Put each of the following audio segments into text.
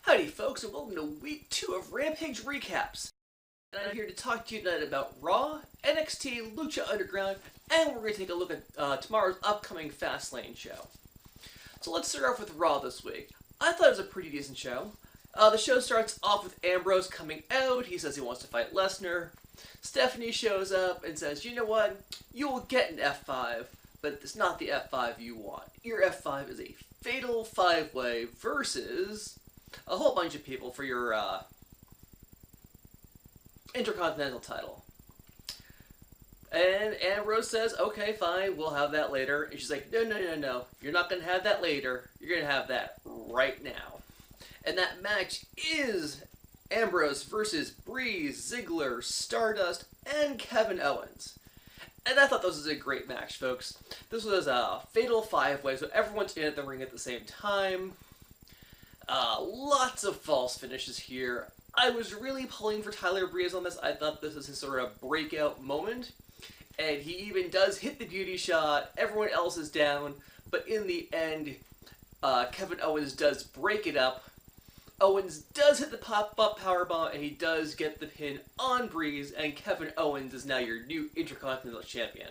Howdy folks, and welcome to week 2 of Rampage Recaps. And I'm here to talk to you tonight about Raw, NXT, Lucha Underground, and we're going to take a look at tomorrow's upcoming Fastlane show. So let's start off with Raw this week. I thought it was a pretty decent show. The show starts off with Ambrose coming out. He says he wants to fight Lesnar. Stephanie shows up and says, you know what, you will get an F5, but it's not the F5 you want. Your F5 is a fatal 5-way versus a whole bunch of people for your Intercontinental title. And Ambrose says, okay, fine, we'll have that later. And she's like, no. You're not going to have that later. You're going to have that right now. And that match is Ambrose versus Breeze, Ziggler, Stardust, and Kevin Owens. And I thought this was a great match, folks. This was a fatal 5-way, so everyone's in at the ring at the same time. Lots of false finishes here. I was really pulling for Tyler Breeze on this. I thought this was his sort of breakout moment. And he even does hit the beauty shot. Everyone else is down. But in the end, Kevin Owens does break it up. Owens does hit the pop-up powerbomb, and he does get the pin on Breeze, and Kevin Owens is now your new Intercontinental Champion.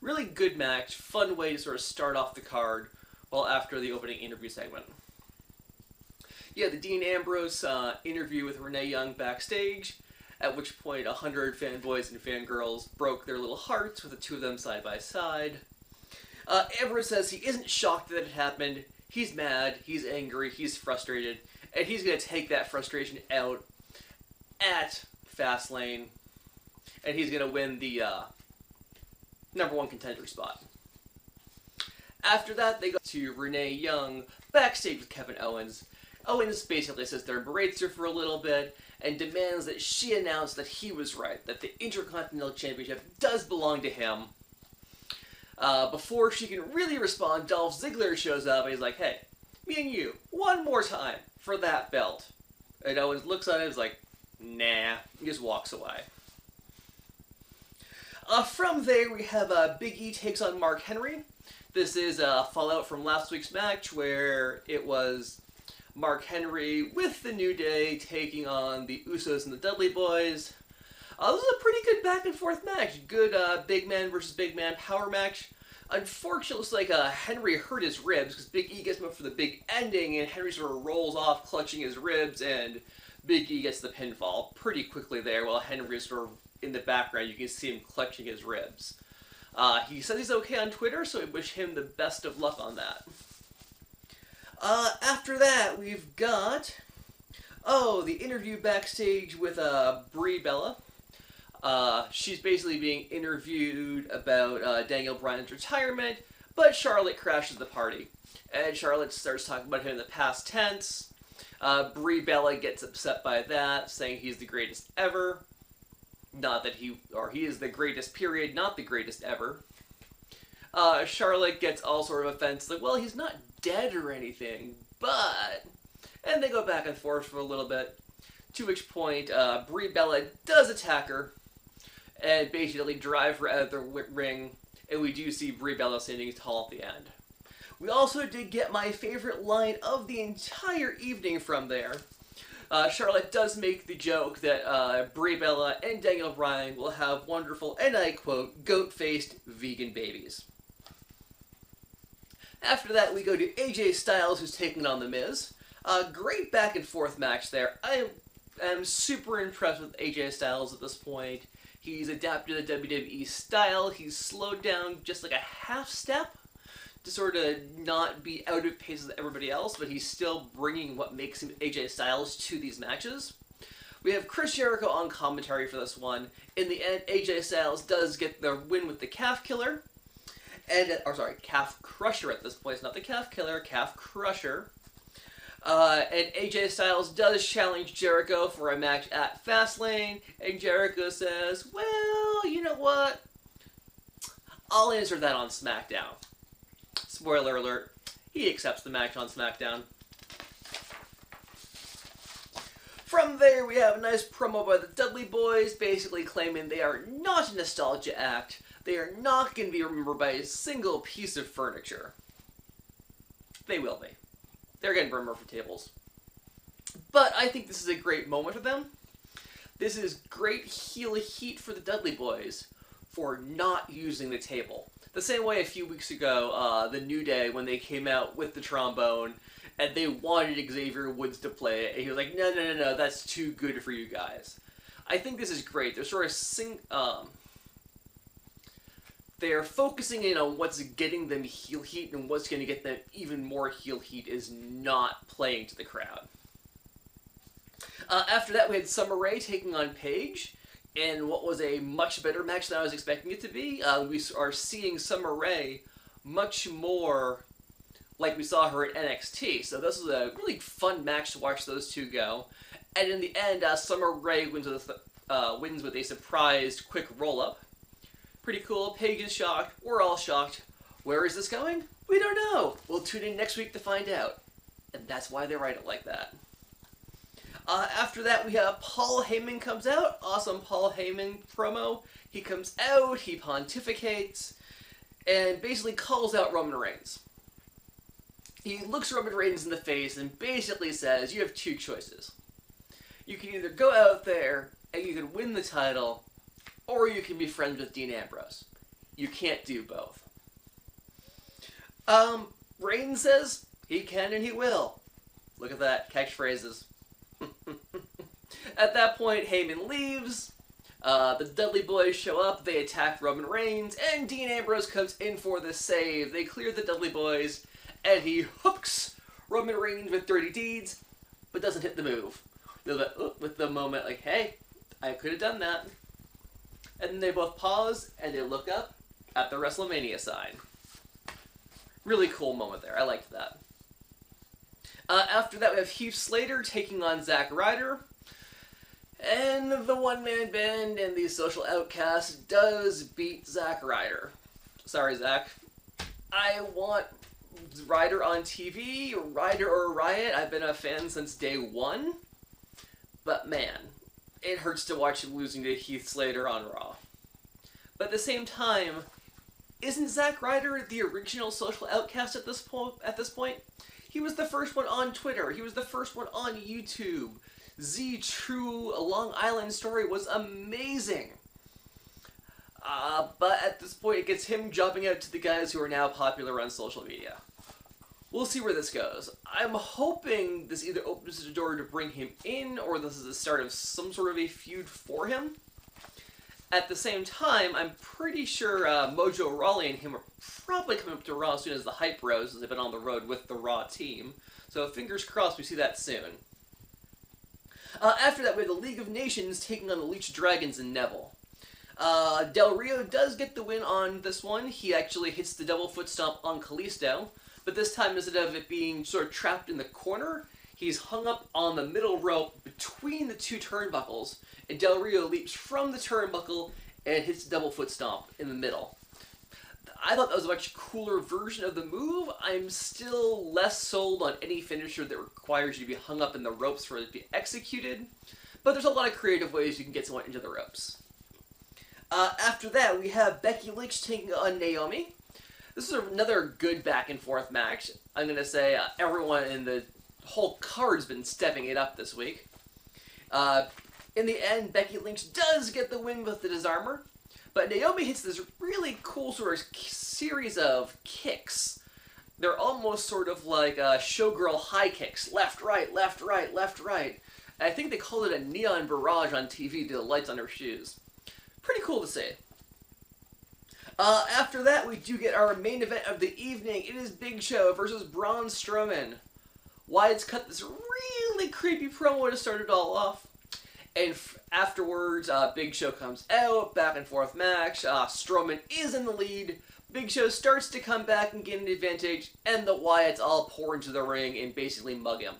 Really good match. Fun way to sort of start off the card, well, after the opening interview segment. Yeah, the Dean Ambrose interview with Renee Young backstage, at which point 100 fanboys and fangirls broke their little hearts with the two of them side by side. Ambrose says he isn't shocked that it happened. He's mad, he's angry, he's frustrated, and he's going to take that frustration out at Fastlane, and he's going to win the #1 contender spot. After that, they go to Renee Young backstage with Kevin Owens. Owens basically sits there and berates her for a little bit and demands that she announce that he was right, that the Intercontinental Championship does belong to him. Before she can really respond, Dolph Ziggler shows up and he's like, hey, me and you, one more time for that belt. And Owens looks at him and is like, nah, he just walks away. From there, we have Big E takes on Mark Henry. This is a fallout from last week's match where it was Mark Henry with the New Day taking on the Usos and the Dudley Boys. This was a pretty good back and forth match. Good big man versus big man power match. Unfortunately, it looks like Henry hurt his ribs because Big E gets him up for the big ending and Henry sort of rolls off clutching his ribs and Big E gets the pinfall pretty quickly there while Henry is sort of in the background. You can see him clutching his ribs. He says he's okay on Twitter, so I wish him the best of luck on that. After that, we've got, the interview backstage with Brie Bella. She's basically being interviewed about Daniel Bryan's retirement, but Charlotte crashes the party. And Charlotte starts talking about him in the past tense. Brie Bella gets upset by that, saying he's the greatest ever. Not that he is the greatest period, not the greatest ever. Charlotte gets all sort of offensive, like, well, he's not dead or anything, but... And they go back and forth for a little bit, to which point Brie Bella does attack her, and basically drive her out of the ring, and we do see Brie Bella standing tall at the end. We also did get my favorite line of the entire evening from there. Charlotte does make the joke that Brie Bella and Daniel Bryan will have wonderful, and I quote, goat-faced vegan babies. After that, we go to AJ Styles, who's taking on The Miz. Great back and forth match there. I am super impressed with AJ Styles at this point. He's adapted to the WWE style. He's slowed down just like a half step to sort of not be out of pace with everybody else, but he's still bringing what makes him AJ Styles to these matches. We have Chris Jericho on commentary for this one. In the end, AJ Styles does get the win with the calf killer. Calf crusher at this point. It's not the calf killer, calf crusher. And AJ Styles does challenge Jericho for a match at Fastlane, and Jericho says, well, you know what? I'll answer that on SmackDown. Spoiler alert, he accepts the match on SmackDown. From there, we have a nice promo by the Dudley Boys, basically claiming they are not a nostalgia act. They are not going to be remembered by a single piece of furniture. They will be. They're getting remembered for tables. But I think this is a great moment for them. This is great heel heat for the Dudley Boys for not using the table. The same way a few weeks ago, the New Day, when they came out with the trombone, and they wanted Xavier Woods to play it, and he was like, no, that's too good for you guys. I think this is great. They're sort of they're focusing in on what's getting them heel heat, and what's going to get them even more heel heat is not playing to the crowd. After that, we had Summer Rae taking on Paige, in what was a much better match than I was expecting it to be. We are seeing Summer Rae much more like we saw her at NXT, so this was a really fun match to watch those two go. And in the end, Summer Rae wins with a surprised quick roll-up. Pretty cool. Paige is shocked. We're all shocked. Where is this going? We don't know. We'll tune in next week to find out. And that's why they write it like that. After that, we have Paul Heyman comes out. Awesome Paul Heyman promo. He comes out, he pontificates, and basically calls out Roman Reigns. He looks Roman Reigns in the face and basically says, you have two choices. You can either go out there and you can win the title, or you can be friends with Dean Ambrose. You can't do both. Reigns says he can and he will. Look at that, catchphrases. At that point, Heyman leaves. The Dudley Boys show up. They attack Roman Reigns, and Dean Ambrose comes in for the save. They clear the Dudley Boys, and he hooks Roman Reigns with dirty deeds, but doesn't hit the move. With the moment, like, hey, I could have done that. And then they both pause, and they look up at the WrestleMania sign. Really cool moment there. I liked that. After that, we have Heath Slater taking on Zack Ryder. And the one-man band and the Social Outcast does beat Zack Ryder. Sorry, Zack. I want Ryder on TV, Ryder or Riot. I've been a fan since day one. But man, it hurts to watch him losing to Heath Slater on Raw. But at the same time, isn't Zack Ryder the original Social Outcast at this point? He was the first one on Twitter. He was the first one on YouTube. Z True Long Island Story was amazing. But at this point, it gets him jumping out to the guys who are now popular on social media. We'll see where this goes. I'm hoping this either opens the door to bring him in, or this is the start of some sort of a feud for him. At the same time, I'm pretty sure Mojo Rawley and him are probably coming up to Raw as soon as the Hype Bros, as they've been on the road with the Raw team. So fingers crossed we see that soon. After that, we have the League of Nations taking on the Lucha Dragons and Neville. Del Rio does get the win on this one. He actually hits the double foot stomp on Kalisto, but this time, instead of it being sort of trapped in the corner, he's hung up on the middle rope between the two turnbuckles, and Del Rio leaps from the turnbuckle and hits the double foot stomp in the middle. I thought that was a much cooler version of the move. I'm still less sold on any finisher that requires you to be hung up in the ropes for it to be executed, but there's a lot of creative ways you can get someone into the ropes. After that, we have Becky Lynch taking on Naomi. This is another good back and forth match. I'm going to say everyone in the whole card's been stepping it up this week. In the end, Becky Lynch does get the win with the disarmer, but Naomi hits this really cool sort of series of kicks. They're almost sort of like showgirl high kicks. Left, right, left, right, left, right. And I think they called it a neon barrage on TV due to the lights on her shoes. Pretty cool to see. After that, we do get our main event of the evening. It is Big Show versus Braun Strowman. Wyatt's cut this really creepy promo to start it all off. And afterwards, Big Show comes out, back and forth match. Strowman is in the lead. Big Show starts to come back and get an advantage, and the Wyatts all pour into the ring and basically mug him.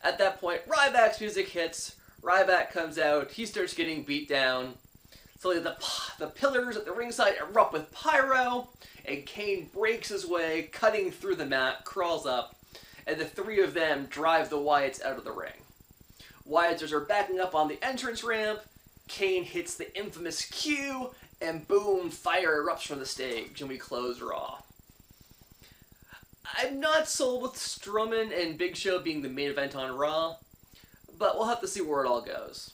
At that point, Ryback's music hits. Ryback comes out. He starts getting beat down. So the pillars at the ringside erupt with pyro, and Kane breaks his way, cutting through the mat, crawls up, and the three of them drive the Wyatts out of the ring. Wyatts are backing up on the entrance ramp. Kane hits the infamous cue, and boom, fire erupts from the stage, and we close Raw. I'm not sold with Strowman and Big Show being the main event on Raw, but we'll have to see where it all goes.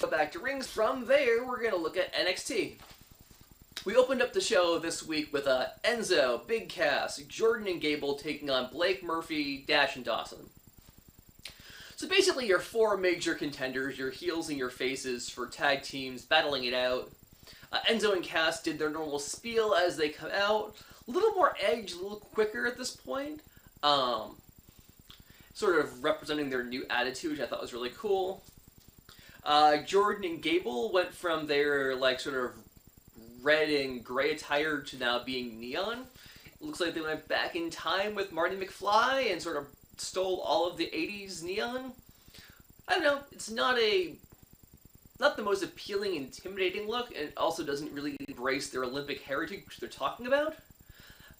But back to rings. From there, we're going to look at NXT. We opened up the show this week with Enzo, Big Cass, Jordan and Gable taking on Blake, Murphy, Dash, and Dawson. So basically your 4 major contenders, your heels and your faces for tag teams, battling it out. Enzo and Cass did their normal spiel as they come out. A little more edge, a little quicker at this point. Sort of representing their new attitude, which I thought was really cool. Jordan and Gable went from their sort of red and gray attire to now being neon. It looks like they went back in time with Marty McFly and sort of stole all of the 80s neon. I don't know, it's not the most appealing, intimidating look, and it also doesn't really embrace their Olympic heritage which they're talking about.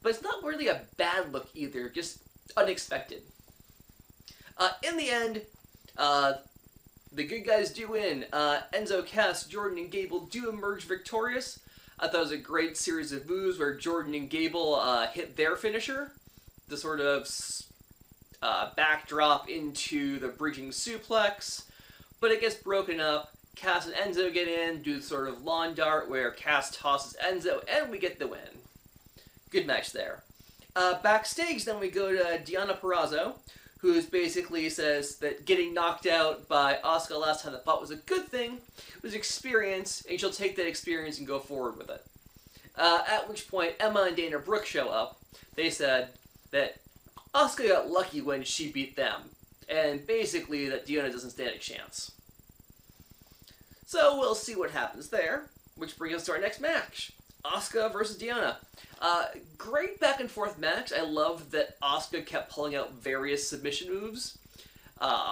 But it's not really a bad look either, just unexpected. In the end, the good guys do win. Enzo, Cass, Jordan, and Gable do emerge victorious. I thought it was a great series of moves where Jordan and Gable hit their finisher. The sort of backdrop into the bridging suplex. But it gets broken up. Cass and Enzo get in, do the sort of lawn dart where Cass tosses Enzo, and we get the win. Good match there. Backstage, then we go to Deonna Purrazzo, who basically says that getting knocked out by Asuka last time I thought was a good thing. It was experience, and she'll take that experience and go forward with it. At which point, Emma and Dana Brooke show up. They said that Asuka got lucky when she beat them, and basically that Deonna doesn't stand a chance. So we'll see what happens there, which brings us to our next match. Asuka versus Deonna. Great back and forth match. I love that Asuka kept pulling out various submission moves.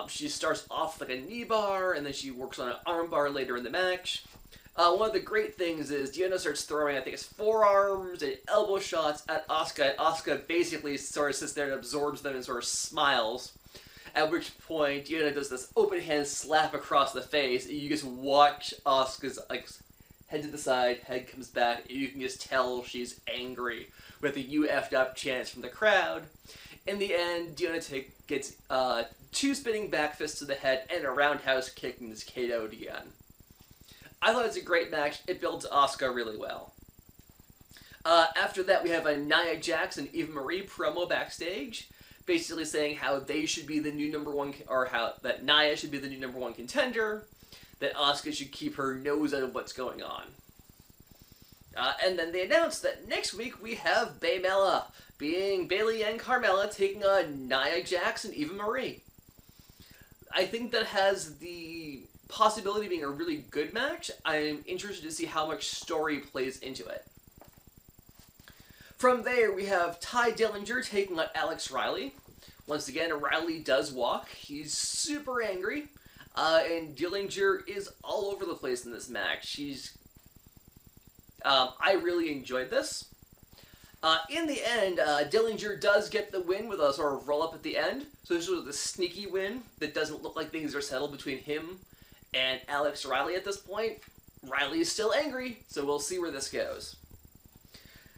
She starts off like a knee bar, and then she works on an arm bar later in the match. One of the great things is Deonna starts throwing, I think it's forearms and elbow shots at Asuka, and Asuka basically sort of sits there and absorbs them and sort of smiles. At which point, Deonna does this open hand slap across the face, and you just watch Asuka's head to the side, head comes back, and you can just tell she's angry with a "you effed up" chants from the crowd. In the end, Deonna gets 2 spinning back fists to the head and a roundhouse kick and is KO'd again. I thought it was a great match. It builds Asuka really well. After that, we have a Nia Jax and Eva Marie promo backstage, basically saying how they should be the new #1, or how that Nia should be the new #1 contender, that Asuka should keep her nose out of what's going on. And then they announced that next week we have Baymella, being Bayley and Carmella, taking on Nia Jax and Eva Marie. I think that has the possibility of being a really good match. I'm interested to see how much story plays into it. From there, we have Ty Dillinger taking on Alex Riley. Once again, Riley does walk. He's super angry. And Dillinger is all over the place in this match. I really enjoyed this. In the end, Dillinger does get the win with a sort of roll-up at the end. So this was a sneaky win that doesn't look like things are settled between him and Alex Riley at this point. Riley is still angry, so we'll see where this goes.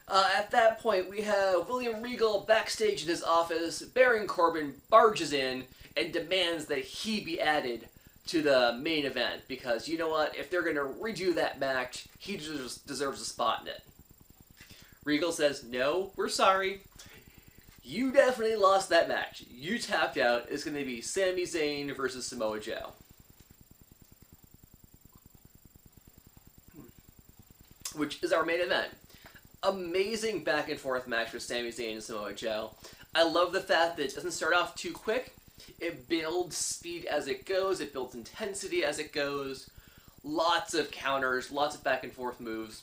At that point, we have William Regal backstage in his office. Baron Corbin barges in and demands that he be added to the main event, because you know what? If they're going to redo that match, he deserves a spot in it. Regal says, "No, we're sorry. You definitely lost that match. You tapped out. It's going to be Sami Zayn versus Samoa Joe." Which is our main event. Amazing back and forth match with Sami Zayn and Samoa Joe. I love the fact that it doesn't start off too quick. It builds speed as it goes. It builds intensity as it goes. Lots of counters, lots of back and forth moves.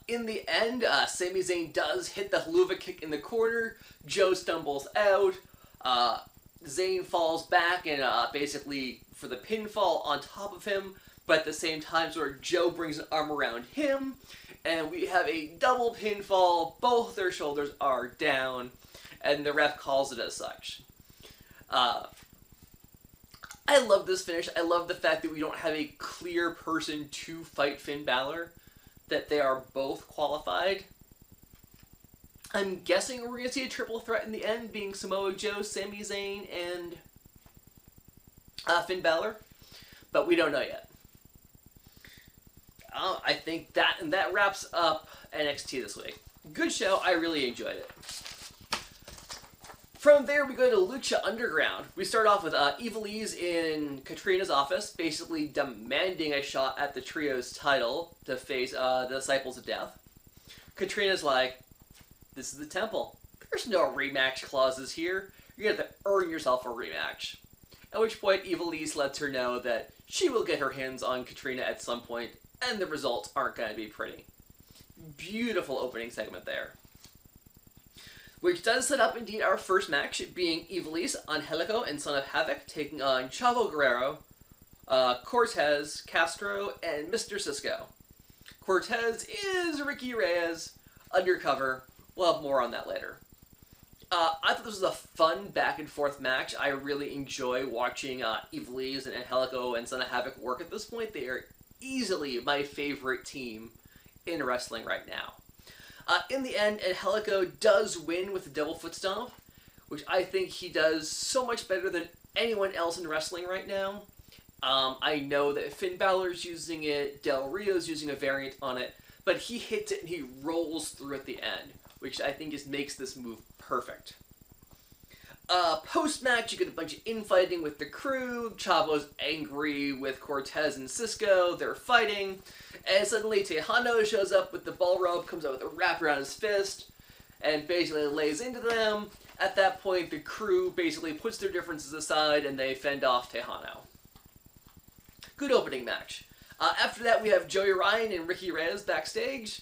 In the end, Sami Zayn does hit the haluva kick in the corner. Joe stumbles out. Zayn falls back and basically for the pinfall on top of him. But at the same time, sort of Joe brings an arm around him. And we have a double pinfall. Both their shoulders are down. And the ref calls it as such. I love this finish. I love the fact that we don't have a clear person to fight Finn Balor. That they are both qualified. I'm guessing we're going to see a triple threat in the end, being Samoa Joe, Sami Zayn, and Finn Balor, but we don't know yet. I think that wraps up NXT this week. Good show. I really enjoyed it. From there, we go to Lucha Underground. We start off with Ivelisse in Katrina's office, basically demanding a shot at the trio's title to face the Disciples of Death. Katrina's like, this is the temple. There's no rematch clauses here. You're going to have to earn yourself a rematch. At which point, Ivelisse lets her know that she will get her hands on Katrina at some point, and the results aren't going to be pretty. Beautiful opening segment there. Which does set up, indeed, our first match, being Ivelisse, Angelico, and Son of Havoc, taking on Chavo Guerrero, Cortez, Castro, and Mr. Cisco. Cortez is Ricky Reyes, undercover. We'll have more on that later. I thought this was a fun back-and-forth match. I really enjoy watching Ivelisse and Angelico and Son of Havoc work at this point. They are easily my favorite team in wrestling right now. In the end, Angelico does win with the double foot stomp, which I think he does so much better than anyone else in wrestling right now. I know that Finn Balor's using it, Del Rio's using a variant on it, but he hits it and he rolls through at the end, which I think just makes this move perfect. Post-match, you get a bunch of infighting with the crew. Chavo's angry with Cortez and Cisco. They're fighting. And suddenly Tejano shows up with the ball rope, comes out with a wrap around his fist, and basically lays into them. At that point, the crew basically puts their differences aside, and they fend off Tejano. Good opening match. After that, we have Joey Ryan and Ricky Reyes backstage.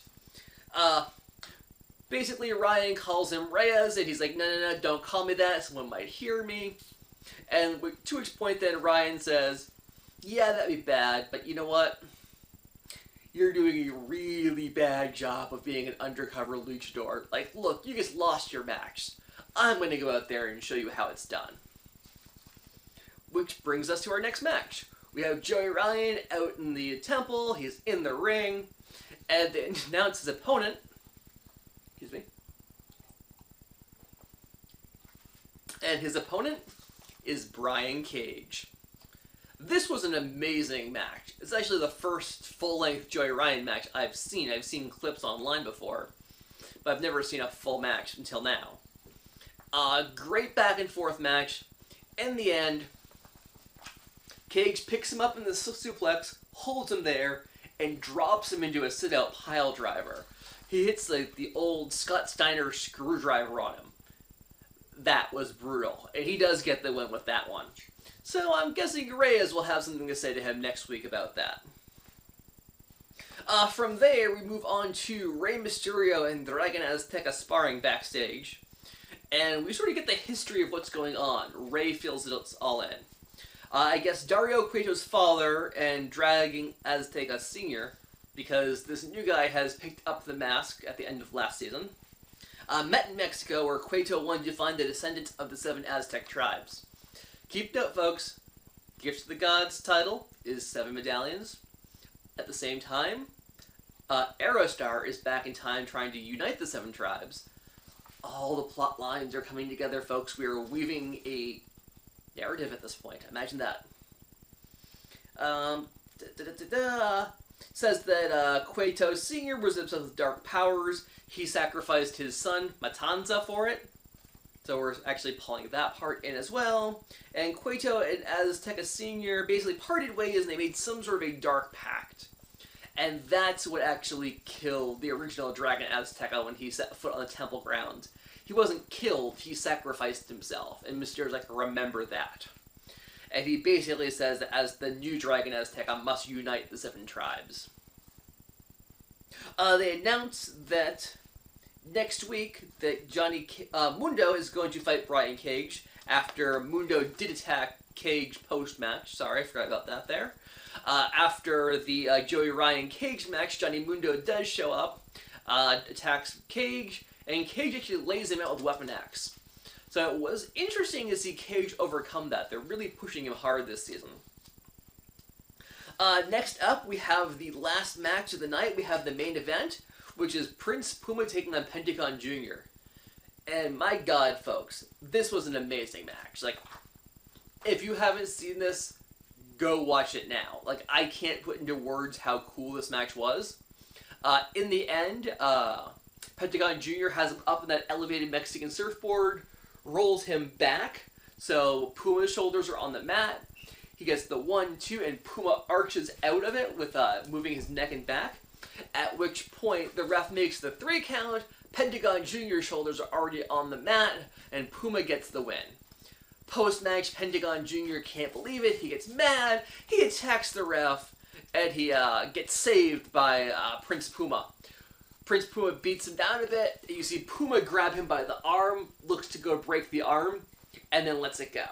Basically, Ryan calls him Reyes, and he's like, no, don't call me that, someone might hear me. And to which point then Ryan says, yeah, that'd be bad, but you know what? You're doing a really bad job of being an undercover luchador. Like, look, you just lost your match. I'm going to go out there and show you how it's done. Which brings us to our next match. We have Joey Ryan out in the temple, he's in the ring, and they announce his opponent. Excuse me. And his opponent is Brian Cage. This was an amazing match. It's actually the first full-length Joey Ryan match I've seen. I've seen clips online before, but I've never seen a full match until now. Great back-and-forth match. In the end, Cage picks him up in the suplex, holds him there, and drops him into a sit-out pile driver. He hits the old Scott Steiner screwdriver on him. That was brutal. And he does get the win with that one. So I'm guessing Reyes will have something to say to him next week about that. From there, we move on to Rey Mysterio and Dragon Azteca sparring backstage. And we sort of get the history of what's going on. Rey fills it all in. I guess Dario Cueto's father and Dragon Azteca Sr., because this new guy has picked up the mask at the end of last season, met in Mexico where Cueto wanted to find the descendants of the 7 Aztec tribes. Keep note, folks, Gift of the Gods title is 7 medallions. At the same time, Aerostar is back in time trying to unite the 7 tribes. All the plot lines are coming together, folks. We are weaving a narrative at this point. Imagine that. Says that Cueto Sr. was obsessed with dark powers. He sacrificed his son, Matanza, for it. So we're actually pulling that part in as well. And Cueto and Azteca Sr. basically parted ways and they made some sort of a dark pact. And that's what actually killed the original Dragon Azteca when he set foot on the temple grounds. He wasn't killed, he sacrificed himself. And Mysterio's like, remember that. And he basically says that as the new Dragon Azteca must unite the 7 tribes. They announce that next week that Mundo is going to fight Brian Cage after Mundo did attack Cage post-match. Sorry, I forgot about that there. After the Joey Ryan Cage match, Johnny Mundo does show up, attacks Cage, and Cage actually lays him out with Weapon X. So it was interesting to see Cage overcome that. They're really pushing him hard this season. Next up, we have the last match of the night. We have the main event, which is Prince Puma taking on Pentagon Jr. And my god, folks, this was an amazing match. Like, if you haven't seen this, go watch it now. Like, I can't put into words how cool this match was. In the end, Pentagon Jr. has him up in that elevated Mexican surfboard, rolls him back, so Puma's shoulders are on the mat. He gets the 1-2, and Puma arches out of it with moving his neck and back, at which point the ref makes the 3 count, Pentagon Jr.'s shoulders are already on the mat, and Puma gets the win. Post-match, Pentagon Jr. can't believe it, he gets mad, he attacks the ref, and he gets saved by Prince Puma. Prince Puma beats him down a bit, you see Puma grab him by the arm, looks to go break the arm, and then lets it go.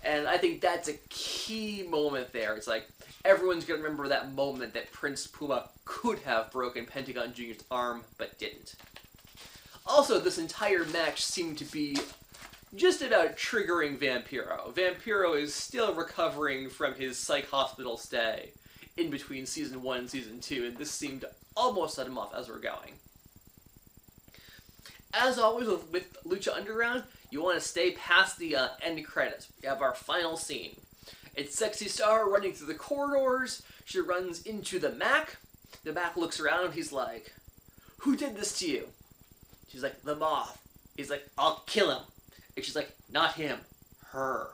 And I think that's a key moment there. It's like, everyone's going to remember that moment that Prince Puma could have broken Pentagon Jr.'s arm, but didn't. Also, this entire match seemed to be just about triggering Vampiro. Vampiro is still recovering from his psych hospital stay in between Season 1 and Season 2, and this seemed to almost set him off as we're going. As always with Lucha Underground, you want to stay past the end credits. We have our final scene. It's Sexy Star running through the corridors. She runs into the Mac. The Mac looks around. He's like, "Who did this to you?" She's like, "The Moth." He's like, "I'll kill him." And she's like, "Not him, her."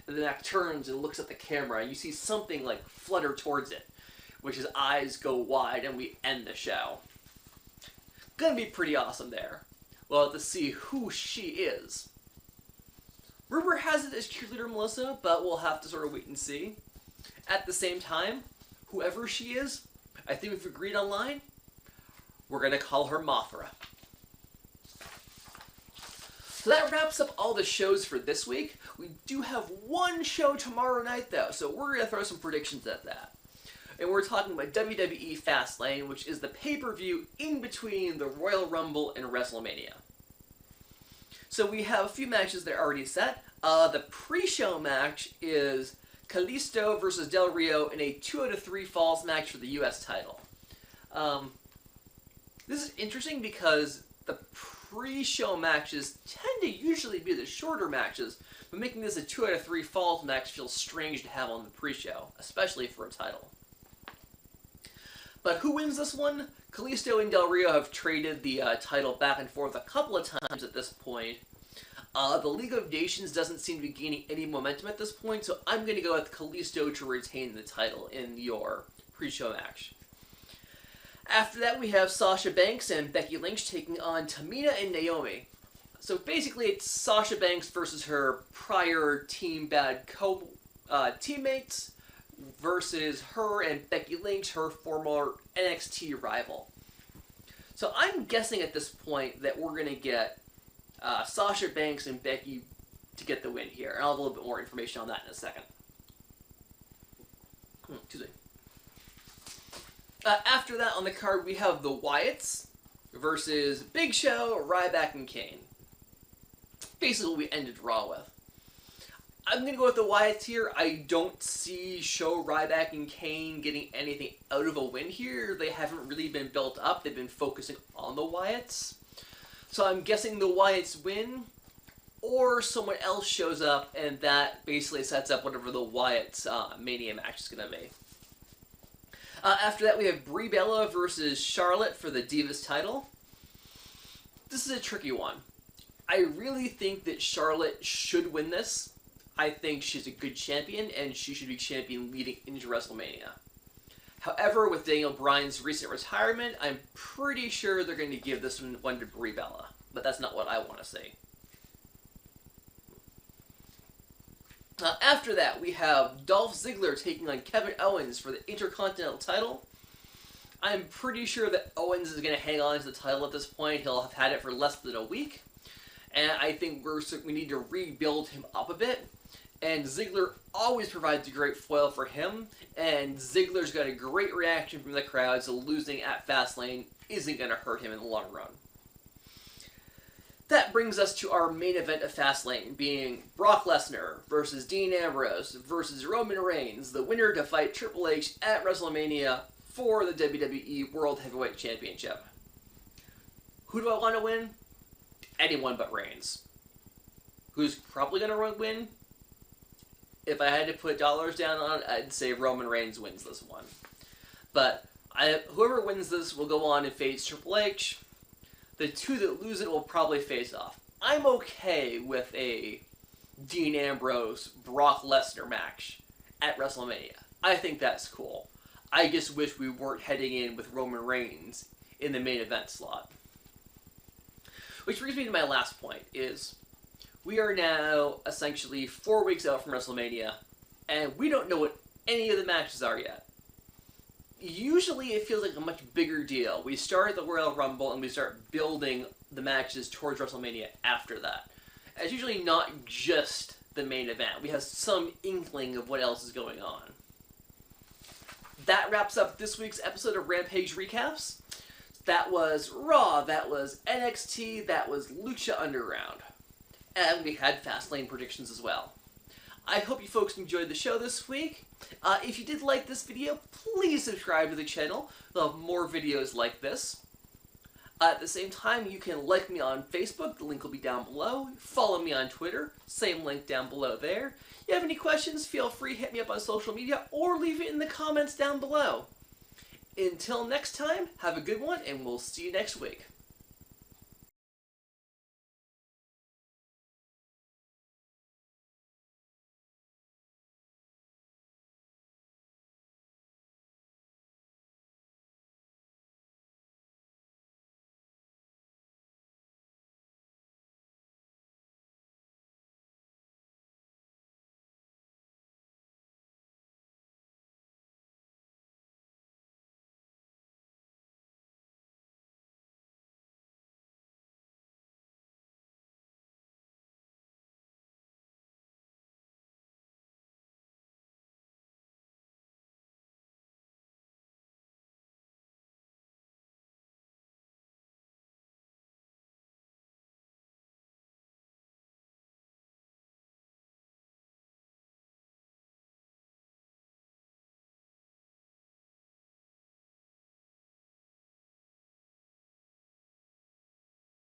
And the Mac turns and looks at the camera, and you see something like flutter towards it, which his eyes go wide, and we end the show. Gonna be pretty awesome there. We'll have to see who she is. Rumor has it as cheerleader Melissa, but we'll have to sort of wait and see. At the same time, whoever she is, I think we've agreed online, we're going to call her Mothra. So that wraps up all the shows for this week. We do have one show tomorrow night, though, so we're going to throw some predictions at that. And we're talking about WWE Fastlane, which is the pay-per-view in between the Royal Rumble and WrestleMania. So we have a few matches that are already set. The pre-show match is Kalisto versus Del Rio in a 2 out of 3 falls match for the U.S. title. This is interesting because the pre-show matches tend to usually be the shorter matches, but making this a 2 out of 3 falls match feels strange to have on the pre-show, especially for a title. But who wins this one? Kalisto and Del Rio have traded the title back and forth a couple of times at this point. The League of Nations doesn't seem to be gaining any momentum at this point, so I'm going to go with Kalisto to retain the title in your pre-show match. After that, we have Sasha Banks and Becky Lynch taking on Tamina and Naomi. So basically, it's Sasha Banks versus her prior Team Bad teammates versus her and Becky Lynch, her former NXT rival. So I'm guessing at this point that we're going to get Sasha Banks and Becky to get the win here. And I'll have a little bit more information on that in a second. Excuse me. After that on the card, we have the Wyatts versus Big Show, Ryback, and Kane. Basically what we ended Raw with. I'm going to go with the Wyatts here. I don't see Show, Ryback, and Kane getting anything out of a win here. They haven't really been built up. They've been focusing on the Wyatts. So I'm guessing the Wyatts win, or someone else shows up, and that basically sets up whatever the Wyatts Mania match is going to be. After that, we have Brie Bella versus Charlotte for the Divas title. This is a tricky one. I really think that Charlotte should win this. I think she's a good champion, and she should be champion leading into WrestleMania. However, with Daniel Bryan's recent retirement, I'm pretty sure they're going to give this one to Brie Bella. But that's not what I want to see. After that, we have Dolph Ziggler taking on Kevin Owens for the Intercontinental title. I'm pretty sure that Owens is going to hang on to the title at this point. He'll have had it for less than a week. And I think we need to rebuild him up a bit. And Ziggler always provides a great foil for him. And Ziggler's got a great reaction from the crowd, so losing at Fastlane isn't going to hurt him in the long run. That brings us to our main event of Fastlane, being Brock Lesnar versus Dean Ambrose versus Roman Reigns, the winner to fight Triple H at WrestleMania for the WWE World Heavyweight Championship. Who do I want to win? anyone but Reigns. Who's probably going to win? If I had to put dollars down on it, I'd say Roman Reigns wins this one. But whoever wins this will go on and face Triple H. The two that lose it will probably face off. I'm okay with a Dean Ambrose, Brock Lesnar match at WrestleMania. I think that's cool. I just wish we weren't heading in with Roman Reigns in the main event slot. Which brings me to my last point, is we are now essentially 4 weeks out from WrestleMania, and we don't know what any of the matches are yet. Usually it feels like a much bigger deal. We start the Royal Rumble and we start building the matches towards WrestleMania after that. It's usually not just the main event. We have some inkling of what else is going on. That wraps up this week's episode of Rampage Recaps. That was Raw, that was NXT, that was Lucha Underground. And we had Fastlane Predictions as well. I hope you folks enjoyed the show this week. If you did like this video, please subscribe to the channel. We'll have more videos like this. At the same time, you can like me on Facebook. The link will be down below. Follow me on Twitter. Same link down below there. If you have any questions, feel free to hit me up on social media or leave it in the comments down below. Until next time, have a good one, and we'll see you next week.